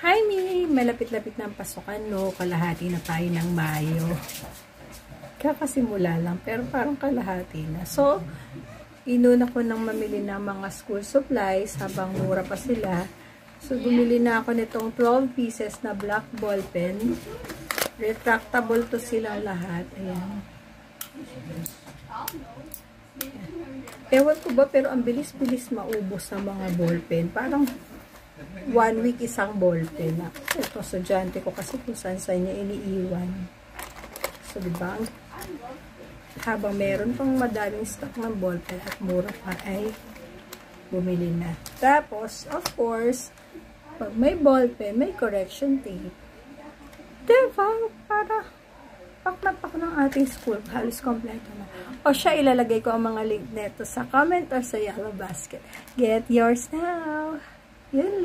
Hi, Mi! Malapit-lapit na ang pasukan, no? Kalahati na tayo ng Mayo. Kakasimula lang, pero parang kalahati na. So, inuna ko nang mamili ng mga school supplies habang mura pa sila. So, bumili na ako nitong 12 pieces na black ball pen. Retractable to silang lahat. Ayan. Ewan ko ba, pero ang bilis-bilis maubos ng mga ball pen. Parang 1 week isang ball pen. Ito, estudyante ko kasi kung saan-saan niya iniiwan. So, diba? Habang meron pang madaming stock ng ball pen at mura pa ay bumili na. Tapos, of course, pag may ball pen, may correction tape. Diba? Para pak na pak ng ating school. Halos kompleto na. O siya, ilalagay ko ang mga link neto sa comment or sa yellow basket. Get yours now! Yun